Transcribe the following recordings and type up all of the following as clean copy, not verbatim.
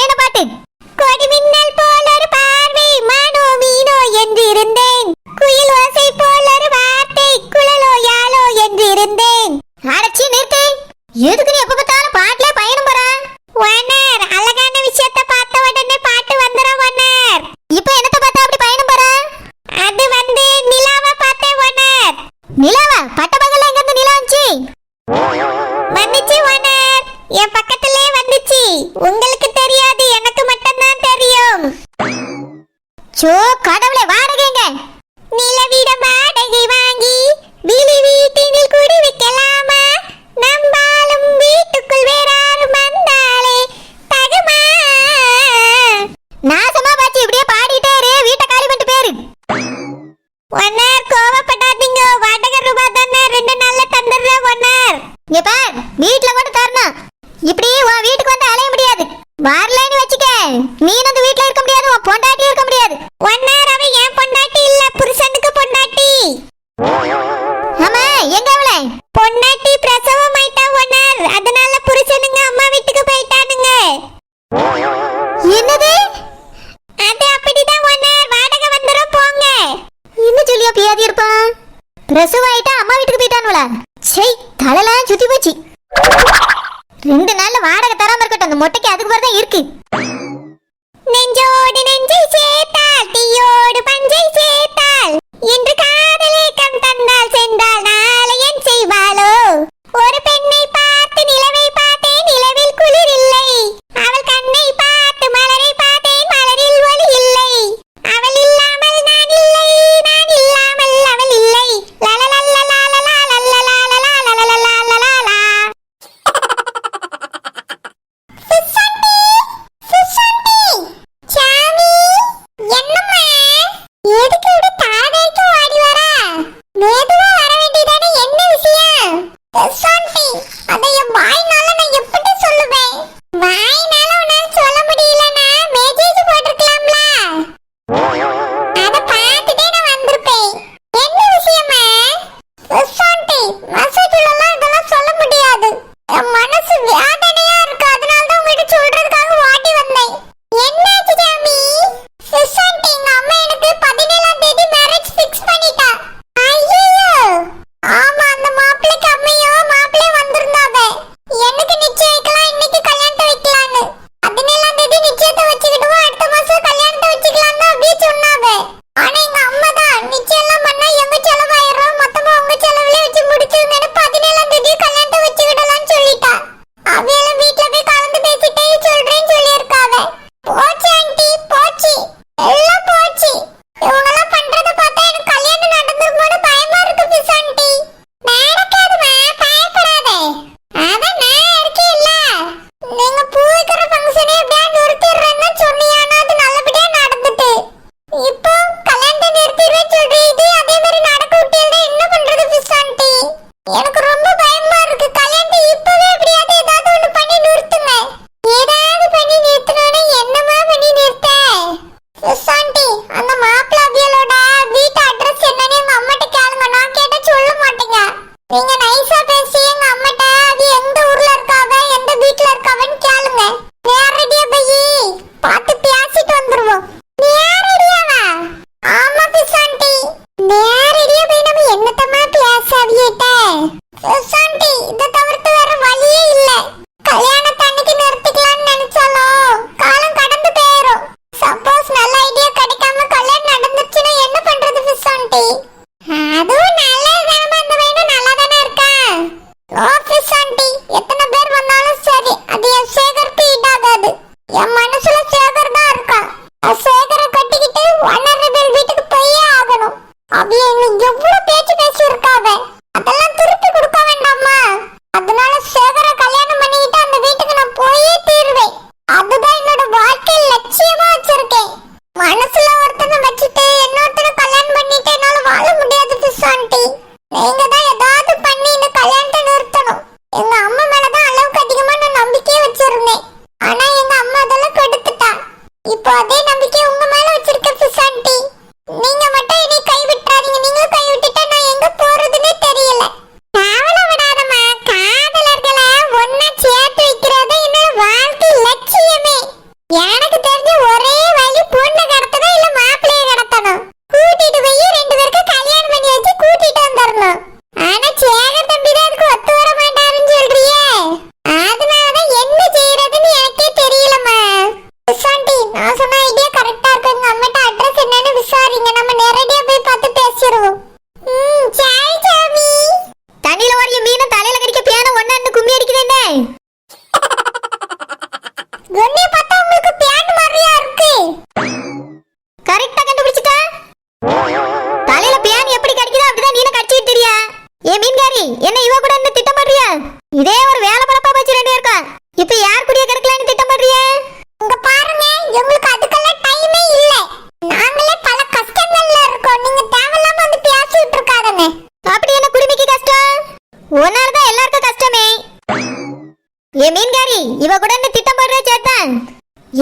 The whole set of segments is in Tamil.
பயண பாட்டு. கொடி மின்னல் போல் ஒரு பார்வை மானோ மீனோ என்று இருந்தேன். குயில் ஓசை போல் ஒரு வார்த்தை குழலோ யாழோ என்று இருந்தேன். அடச்சி நிறுத்து. எதுக்கு நீ எப்ப பார்த்தாலும் பாட்டுல பயணம் போற? ஓனர், அழகான விஷயத்தை பார்த்த உடனே பாட்டு வந்துரும் ஓனர். இப்போ என்னத்த பார்த்தா அப்படி பயணம் போற? அது வந்து நிலாவை பார்த்தேன் ஓனர். நிலாவா? பட்ட பகல்ல எங்க இருந்து நிலா வந்துச்சு? வந்துச்சு ஓனர், என் பக்கத்திலே வந்துச்சு. உங்களுக்கு தெரியாது, எனக்கு மட்டும் தான் தெரியும். சோ கடவுளே, வாடகைங்க. நிலவிடம் வாடகை வாங்கி விழி வீட்டினில் குடி வைக்கலாமா? நம்பாலும் வீட்டுக்குள் வேறாரும் வந்தாலே தகுமா? நாசமா பாச்சி, இப்படியே பாடிட்டே இரு, வீட்டை காலி பண்ணிட்டு பேரு. ஒன்னர் கோவப்படாதீங்க, வாடகை ரூபாய் தானே, 2 நாள்ல தந்துடுறேன் ஒன்னர். இங்க பார், வீட்டுல கூட தரணும். இப்படி உன் வீட்டுக்கு வந்து அலைய முடியாது. வரலன்னு வச்சுக்க, நீ அந்த வீட்டுல இருக்க முடியாது, உன் பொண்டாட்டி இருக்க முடியாது. ஒன்னர், அவ என் பொண்டாட்டி இல்ல, புருஷனுக்கு பொண்டாட்டி. ஆமா, எங்க அவளை? பொண்டாட்டி பிரசவம் ஆயிட்டா ஒன்னர், அதனால புருஷனுங்க அம்மா வீட்டுக்கு போயிட்டானுங்க. என்னது? அது அப்படிதான் ஒன்னர், வாடகை வந்துரும் போங்க. என்ன சொல்லியா பியாதி இருப்பான்? பிரசவம் ஆயிட்டா அம்மா வீட்டுக்கு போயிட்டானுங்களா? சை, தலைலாம் சுத்தி போச்சு. 2 நாள்ல வாடகை தராம இருக்கட்டும், அந்த மொட்டைக்கு அதுக்கு வரதான் இருக்கு. நெஞ்சோடு நெஞ்சை சேர்த்தால் தீயோடு பஞ்சை சேர்த்தால் என்று காதலேக்கம் தந்தால் சென்றால் நாளை என் செய்வாளோ? ஒரு பெண்ணை பார்த்து நிலவை பார்த்தேன், நிலவில் குளிர் இல்லை. அவள் கண்ணை பார்த்து மலரை பார்த்தேன், மலரில் ஒளி இல்லை. அவள் இல்லாமல் நான் இல்லை, நான் இல்லாமல் அவள் இல்லை.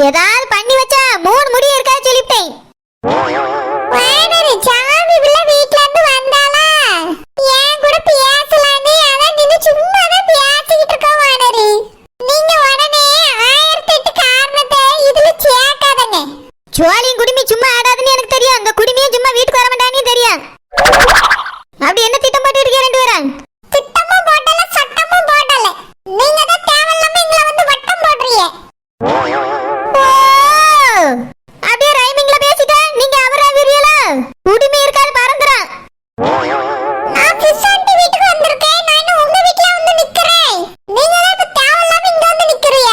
ஏதாவது பண்ணி வச்சா 3 முடி இருக்கா சொல்லிட்டேன். வானரு சாமி பிள்ளை வீட்ல இருந்து வந்தாளா? ஏன் கூட பேசலானே அதான் நின்னு சும்மா தான் பேசிக்கிட்டு இருக்கோம் வானரு. நீங்க உடனே 1008 காரணத்தை இதுல சேர்க்காதங்க. சோழியும் குடுமி சும்மா ஆடாதுன்னு எனக்கு தெரியும். அந்த குடுமியும் சும்மா வீட்டுக்கு வர மாட்டானே தெரியும். அப்படி என்ன திட்டம் போட்டு இருக்கீங்க ரெண்டு பேரும்? திட்டமும் போடல சட்டமும் போடல. நீங்க தான் தேவையில்லாம இங்க வந்து வட்டம் போடுறீங்க. அப்படியே ரைமிங்ல பேசிட்டா நீங்க அவரா விரியல குடுமி இருக்காது பறந்துறா. நான் பிசாண்டி வீட்டுக்கு வந்திருக்கேன். நான் உங்க வீட்ல வந்து நிக்கிறேன். நீங்க தான் இப்ப தேவையில்லாம இங்க வந்து நிக்கிறீங்க.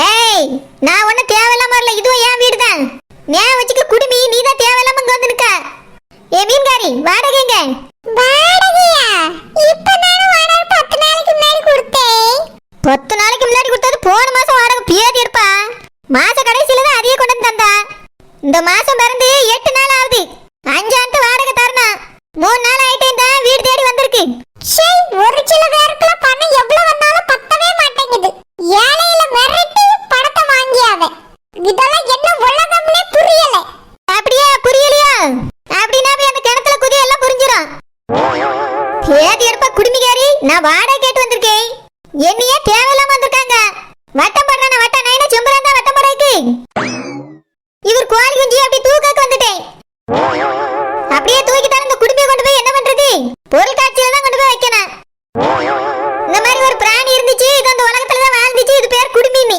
ஏய் நான் ஒண்ணு தேவையில்லாம வரல. இதுவும் என் வீடு தான். நான் வச்சுக்க குடுமி நீ தான் தேவையில்லாம இங்க வந்து நிக்க. ஏ மீன்காரி வாடகைங்க. வாடகையா? இப்ப நான் வாடகை 10 நாளைக்கு முன்னாடி கொடுத்தேன். 10 நாளைக்கு முன்னாடி கொடுத்தது போன மாசம் வாடகை பேதி எடுப்பா. மாச கடைசில தான் அதிக கொண்டு வந்து தந்தா. இந்த மாசம் பிறந்து 8 நாள் ஆகுது. 5 ஆண்டு வாடகை தரணும். 3 நாள் ஆயிட்டே தான் வீடு தேடி வந்திருக்கு. சே ஒரு சில பேருக்குல பணம் எவ்வளவு வந்தாலும் பத்தவே மாட்டேங்குது. ஏழையில மிரட்டி பணத்தை வாங்கியாவே. இதெல்லாம் என்ன உலகம்னே புரியல. அப்படியே புரியலையா? அப்படினா அந்த கிணத்துல குதி எல்லாம் புரிஞ்சிரும். பேதி எடுப்பா குடுமிகாரி. நான் வாடகை கேட்டு வந்திருக்கேன். என்னையே தேவையில்லாம வந்திருக்காங்க. வட்டம் போடுறான வட்டம் நைனா செம்புறாங்க வட்டம் போடுறதுக்கு. இவர் கோழி குஞ்சு அப்படி தூக்கக்கு வந்துட்டேன். அப்படியே தூக்கி தர இந்த குடுமையை கொண்டு போய் என்ன பண்றது? பொருள் காட்சியில தான் கொண்டு போய் வைக்கணும். இந்த மாதிரி ஒரு பிராணி இருந்துச்சு. இது அந்த உலகத்துல தான் வாழ்ந்துச்சு. இது பேர் குடுமினி.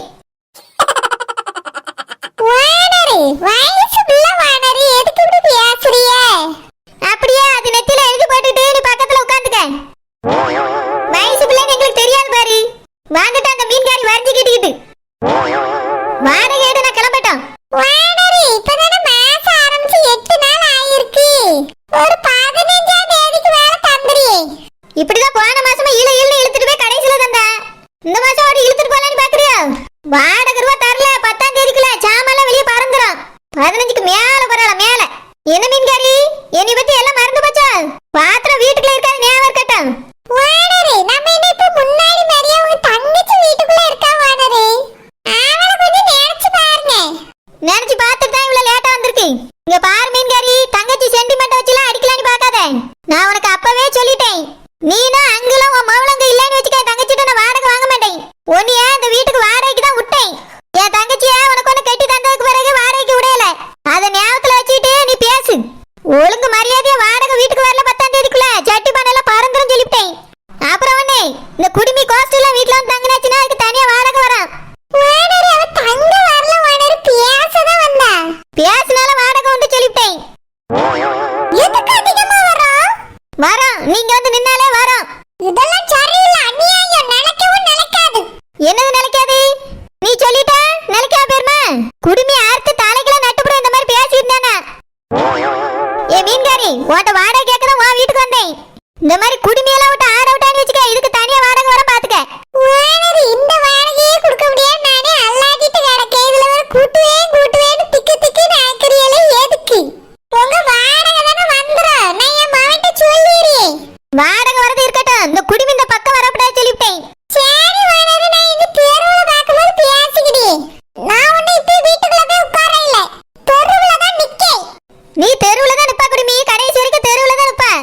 வானரி வயசு பிள்ளை வானரி எதுக்கு இப்படி பேசுறிய? அப்படியே அது நெத்தில எழுதி போட்டுட்டு நீ பக்கத்துல உட்கார்ந்துக்க. வயசு பிள்ளைன்னு எங்களுக்கு தெரியாது பாரு. வாங்கிட்டு அந்த மீன்காரி வரைஞ்சிக்கிட்டு வாடகை கேட்டு நான் கிளம்பட்டோம். வானரி இப்பதானே மாசம் ஆரம்பிச்சு 8 நாள் ஆயிருக்கு. ஒரு 15ஆம் தேதிக்கு மேல தந்துறியே. இப்படிதான் போன மாசமா இழுத்துட்டு போய் கடைசில தந்தா. இந்த மாசம் ஓடி இழுத்துட்டு போலான்னு பாக்குறியா? வாடகை ரூபா தரல. 10ஆம் தேதிக்குள்ள சாமான்லாம் வெளியே பறந்துரும். 15க்கு மேல பரவாயில்ல மேல. என்ன மீன்காரி என்னை பத்தி எல்லாம் மறந்து போச்சா? பாத்திரம் வீட்டுக்குள்ள இருக்காது ஞாபகம் இருக்கட்டும். வானரி நம்ம என்ன இப்ப முன்னாடி மாதிரியே உங்க தங்கச்சி வீட்டுக்குள்ள இருக்கா வானரி? அவளை கொஞ்சம் நினைச்சு பாருங்க. நினைச்சு பார்த்துட்டு தான் இவ்வளவு லேட்டா வந்திருக்கு. இங்க பாரு மீன்காரி தங்கச்சி சென்டிமெண்ட் வச்சுலாம் அடிக்கலான்னு பார்க்காத. நான் உனக்கு அப்பவே சொல்லிட்டேன். நீனா அங்கெல்லாம் உன் மவளங்க இல்லைன்னு வச்சுக்க தங்கச்சிட்ட நான் வாடகை வாங்க மாட்டேன். உன்னைய இந்த வீட்டுக்கு வாடகைக்கு தான் விட்டேன். என் தங்கச்சிய உனக்கு ஒண்ணு கட்டி தந்ததுக்கு பிறகு வாடகைக்கு விடல. அதை ஞாபகத்துல வச்சுட்டு நீ பேசு. ஒழுங்கு மரியாதையா வாடகை வீட்டுக்கு வரல 10ஆம் தேதிக்குள்ள சட்டி பண்ணெல்லாம் பறந்துரும் சொல்லிவிட்டேன். அப்புறம் ஒண்ணே இந்த குடுமி கோஸ்டெல்லாம் வீட்டுல வந்து தங்கினாச்சுன்னா அதுக்கு தனியா வாடகை வரும். வாடகை அவ தங்க வரல வாடகை பேசதான் வந்தா. பேசினால வாடகை உண்டு சொல்லிவிட்டேன். எதுக்கு அதிகமா வரும்? வரும் நீங்க வந்து நின்னாலே வரும். இதெல்லாம் சரியில்லை அநியாயம். நினைக்கவும் நினைக்காது. என்னது நினைக்காது? நீ சொல்லிட்டா நினைக்காம பேருமா? குடுமி அறுத்து தலைகளை நட்டுப்புற இந்த மாதிரி பேசியிருந்தானா? ஏ மீன்காரி உன்கிட்ட வாடகை கேட்கதான் உன் வீட்டுக்கு வந்தேன். இந்த மாதிரி குடுமையெல்லாம் விட்டு ஆட விட்டான்னு வச்சுக்க. இதுக்கு தனியா வாடகை வர பாத்துக்க. இந்த வாடகையே கொடுக்க முடியாது. நானே அல்லாட்டிட்டு கிடக்கேன். இதுல வேற கூட்டுவேன்னு திக்கு நாக்கறியலே எதுக்கு? உங்க வாடகை தானே வந்துடும். நான் என் மாவட்ட சொல்லிடுறேன். வாடகை வரது இருக்கட்டும். இந்த குடுமி இந்த பக்கம் வரப்படாது சொல்லிவிட்டேன். சரி வாடகை நான் இந்த தெருவுல பார்க்கும்போது பேசிக்கிட்டேன். நான் ஒண்ணு இப்ப வீட்டுக்குள்ள போய் உட்கார இல்ல. தெருவுல தான் நிக்கேன். நீ தெருவுல தான் நிப்பா குடுமி. கடைசி வரைக்கும் தெருவுல தான் நிப்பா.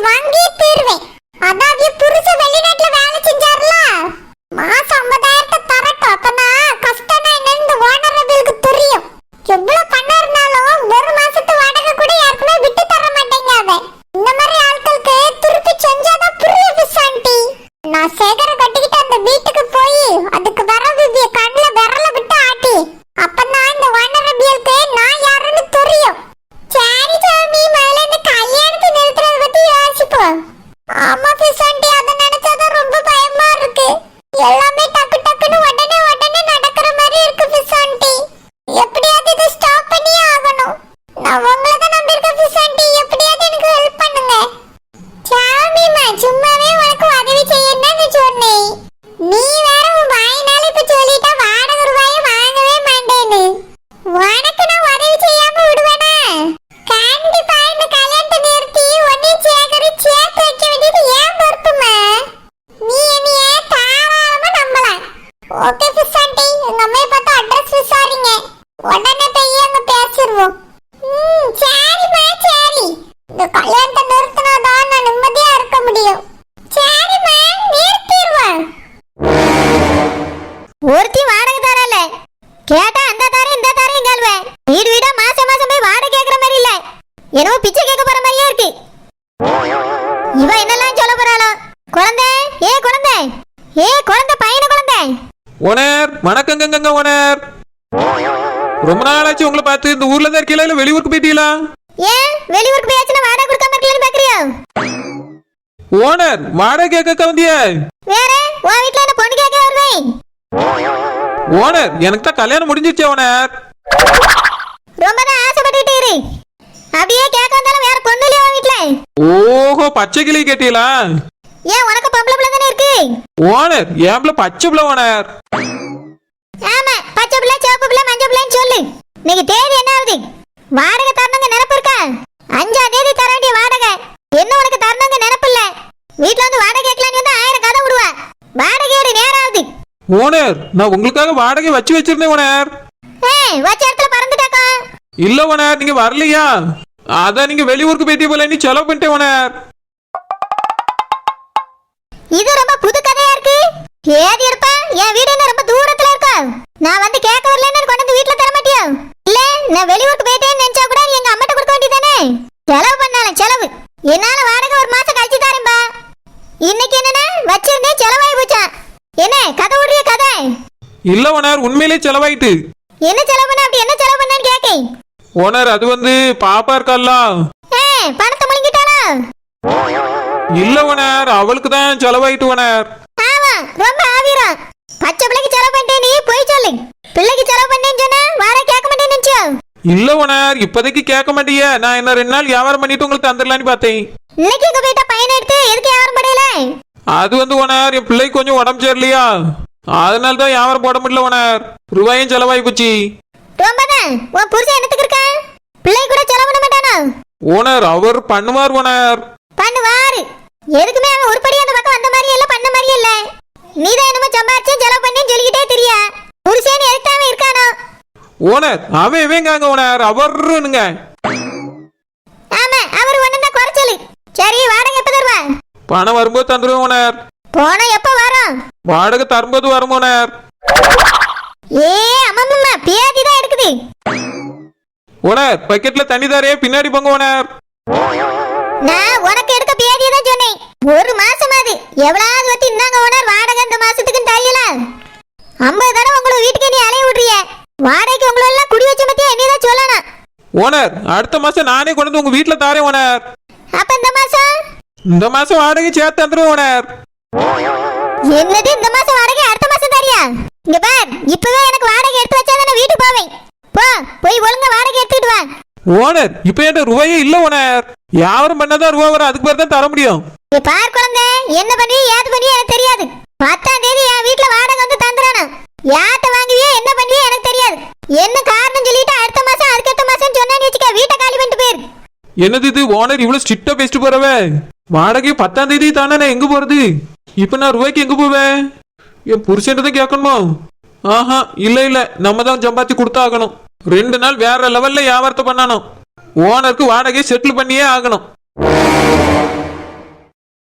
வாங்கி தீர்வேன். அதாவது புருஷ வெளிநாட்டுல வேலை செஞ்சாருல, மாசம் 50,000 தரட்டும். அப்பதான் கஷ்டம்னா என்னன்னு இந்த ஓனர்களுக்கு தெரியும். எவ்வளவு பணம் இருந்தாலும் ஒரு மாசத்து வாடகை கூட யாருக்குமே விட்டு தர மாட்டேங்காத. இந்த மாதிரி ஆட்களுக்கு திருப்பி செஞ்சாதான் புரியும் பிசாண்டி. நான் சேகர கட்டிக்கிட்டு அந்த வீட்டுக்கு போய் அதுக்கு வரவிய கண்ணுல விரல விட்டு ஆட்டி அப்பதான் இந்த ஓனரபியலுக்கு நான் யாருன்னு தெரியும். சரி சாமி, முதல்ல இந்த கல்யாணத்தை நிறுத்துறத பத்தி யோசிப்போம். ஆமா பிசாண்டி, அதை நினைச்சாதான் ரொம்ப பயமா இருக்கு. எல்லாமே டக்கு டக்குன்னு உடனே உடனே நடக்கிற மாதிரி இருக்கு பிசாண்டி. எப்படியாவது இதை ஸ்டாப் பண்ணியே ஆகணும். நான் உங்களை தான் நம்பியிருக்கேன் பிசாண்டி, எப்படியாவது எனக்கு ஹெல்ப் பண்ணுங்க. சாமிமா, சும்மாவே உனக்கு உதவி செய்யணும்னு சொன்னேன். நீ வேற உன் வாயினால இப்ப சொல்லிட்டா வாடகை ரூபாயை வாங்கவே மாட்டேன்னு. உனக்கு நான் உதவி செய்யாம விடுவேனா? கண்டிப்பா இந்த கல்யாணத்தை நிறுத்தி ஒன்னையும் சேர்த்து வைக்க வேண்டியது ஏன் பொறுப்புமா? நீ என்னைய தாராளமா நம்பலாம். ஓகே பிசாண்டி, எங்க அம்மையை பார்த்து அட்ரஸ் விசாரிங்க. உடனே போய் அங்க பேசிடுவோம். சரிம்மா சரி. இந்த கல்யாணத்தை நிறுத்தினாதான் நான் நிம்மதியா இருக்க முடியும். சரிம்மா, நிறுத்திடுவோம். ஒருத்தி வாடகை தரல கேட்டா அந்த தாரேன் இந்த தாரேன் கேள்வேன். வீடு வீடா மாசம் மாசம் போய் வாடகை கேட்கற மாதிரி இல்ல, என்னவோ பிச்சை கேட்க போற மாதிரியே இருக்கு. இவ என்னெல்லாம் சொல்ல போறாளோ? குழந்தை, குழந்தை, குழந்தை, பையன குழந்தை. ஓனர் வணக்கங்க. ஓனர், ரொம்ப நாளாச்சு உங்களை பார்த்து. இந்த ஊர்ல தான் இருக்கீங்களா இல்ல வெளியூருக்கு போயிட்டீங்களா? வெளியூருக்கு போயாச்சுன்னா வாடகை கொடுக்காம இருக்கலாம்னு பாக்குறியா? ஓனர், வாடகை கேட்க வந்தியா? வேற உன் வீட்ல என்ன பொண்ணு கேட்க வருவேன்? ஓனர், எனக்கு தான் கல்யாணம் முடிஞ்சிருச்சு ஓனர். ரொம்ப தான் ஆசைப்பட்டுட்டே இரு. அப்படியே கேட்க வந்தாலும் வேற பொண்ணு இல்லையா உன் வீட்ல? ஓஹோ, பச்சை கிளி கேட்டீங்களா? உனக்கு பொம்பளை பிள்ளை தானே இருக்கு? ஓனர், என் பிள்ளை பச்சை பிள்ளை ஓனர். ஆமா, பச்சை பிள்ளை, சிவப்பு பிள்ளை, மஞ்சள் பிள்ளைன்னு சொல்லு. இன்னைக்கு தேதி என்ன ஆகுது? வாடகை தரணுங்க நினைப்பு இருக்கா? 5ஆம் தேதி தர வேண்டிய வாடகை என்ன உனக்கு தரணுங்க நினைப்பு இல்ல. வீட்டுல வந்து வாடகை கேட்கலான்னு வந்து 1000 கதை விடுவா. வாடகை ஏறி நேரம் ஆகுது. ஓனர், நான் உங்களுக்காக வாடகை வச்சிருந்தேன் ஓனர். வச்ச இடத்துல பறந்துட்டாக்கா? இல்ல ஓனர், நீங்க வரலையா? அதான் நீங்க வெளியூருக்கு போயிட்டே போல, நீ செலவு பண்ணிட்டேன் ஓனர். இது ரொம்ப புது கதையா இருக்கு. ஏதி இருப்பா, என் வீடு என்ன ரொம்ப தூரத்துல இருக்கா? நான் வந்து கேட்க வரலன்னு கொண்டு வந்து வீட்டுல தர மாட்டியா? இல்ல, நான் வெளியூருக்கு போயிட்டேன்னு நினைச்சா கூட நீ எங்க அம்மாட்ட கொடுக்க வேண்டியதானே? செலவு பண்ணாலும் செலவு. என்னால வாடகை ஒரு மாசம் கழிச்சு தாரேன்பா. இன்னைக்கு என்னன்னா வச்சிருந்தேன் செலவாயி போச்சா? என்ன கதை விடுறிய கதை? இல்ல ஓனர், உண்மையிலே செலவாயிட்டு. என்ன செலவு பண்ண? அப்படி என்ன செலவு பண்ணான்னு கேக்கேன். ஓனர், அது வந்து பாப்பா இருக்கல்ல, பணத்தை முழுங்கிட்டாளா? இல்ல ஓனர், அவளுக்கு தான் செலவாயிட்டு ஓனர். ஆமா, ரொம்ப ஆவீரம். பச்சை பிள்ளைக்கு செலவு பண்ணிட்டே நீ போய் சொல்லு. பிள்ளைக்கு செலவு பண்ணேன்னு சொன்னா வாடகை கேட்க மாட்டேன்னு நினைச்சோ? இல்ல ஓனர், இப்போதைக்கு கேட்க மாட்டியே. நான் என்ன 2 நாள் வியாபாரம் பண்ணிட்டு உங்களுக்கு தந்துடலான்னு பார்த்தேன். இன்னைக்கு எங்க போயிட்டா பையனை எடுத்து எதுக்கு வியாபாரம் பண்ணல? அது வந்து ஓனர், என் பிள்ளைக்கு கொஞ்சம் உடம்பு சரியில்லையா, அதனால தான் வியாபாரம் போட முடியல ஓனர். ரூபாயும் செலவாயி போச்சு. ரொம்பதான். உன் புருஷன் என்னத்துக்கு இருக்கா? பிள்ளை கூட செலவு பண்ண மாட்டானா? ஓனர், அவர் பண்ணுவார் ஓனர். பண்ணுவாரு. எதுக்குமே அவன் உருப்படி அந்த பக்கம் வந்த மாதிரி இல்ல, பண்ண மாதிரி இல்ல. நீதான் என்னமோ சம்பாரிச்சு செலவு பண்ணி சொல்லிக்கிட்டே தெரியா. புருஷன் எதுக்காம இருக்கானோ? ஓனர், அவன் இவங்க ஓனர், அவருங்க. ஆமா, அவர் ஒண்ணுதான் குறைச்சலு. சரி, வாடகை எப்ப தருவா? பணம் வரும்போது தந்துடுவேன் ஓனர். போனா எப்ப வரும்? வாடகை தரும்போது வரும் ஓனர். அம்மம்மா, பேதி தான் எடுக்குது. ஓனர், பக்கெட்ல தண்ணி தாரே, பின்னாடி போங்க ஓனர். நான் உனக்கு எடுக்க பேதியை தான் சொன்னேன். ஒரு மாசம் அது எவ்வளவு வத்தி இந்தாங்க ஓனர், வாடகை இந்த மாசத்துக்கு தெரியல. 50 தடவை உங்களை வீட்டுக்கு நீ அலைய விடுறிய. வாடகைக்கு உங்களை எல்லாம் குடி வச்ச பத்தியா என்னதான் சொல்லணும். ஓனர், அடுத்த மாசம் நானே கொண்டு வந்து உங்க வீட்டுல தாரேன் ஓனர். அப்ப இந்த மாசம் வாடகை சேர்த்து தந்துருவேன் ஓனர். என்னது இந்த மாசம் வாடகை அடுத்த மாசம் தரியா? இங்க பார், இப்பவே எனக்கு வாடகை எடுத்து வச்சாதான் நான் வீட்டுக்கு போவேன். போய் ஒழுங்கா வாடகை எடுத்துட்டு வா. ஓனர், இப்ப என்கிட்ட ரூபாயே இல்ல ஓனர். வியாபாரம் பண்ணாதான் ரூபா வரும், அதுக்கு பேர் தான் தர முடியும். பார் குழந்தை, என்ன பண்ணி ஏது பண்ணி எனக்கு தெரியாது. 10ஆம் தேதி என் வீட்டுல வாடகை வந்து தந்துறானா? யார்கிட்ட வாங்குவியே என்ன பண்ணுவியே எனக்கு தெரியாது. என்ன காரணம் சொல்லிட்டு அடுத்த மாசம் அதுக்கடுத்த மாசம் சொன்னான்னு வச்சுக்க, வீட்டை காலி பண்ணிட்டு போயிரு. என்னது இது, ஓனர் இவ்வளவு ஸ்ட்ரிக்டா பேசிட்டு போறவே? வாடகை 10ஆம் தேதி தானே, நான் எங்க போறது? இப்ப நான் ரூபாய்க்கு எங்க போவேன்? என் புருஷன் தான் கேட்கணுமா? ஆஹா, இல்ல நம்ம தான் சம்பாத்தி கொடுத்தாகணும். 2 நாள் வேற லெவல்ல வியாபாரத்தை பண்ணணும். ஓனருக்கு வாடகை செட்டில் பண்ணியே ஆகணும்.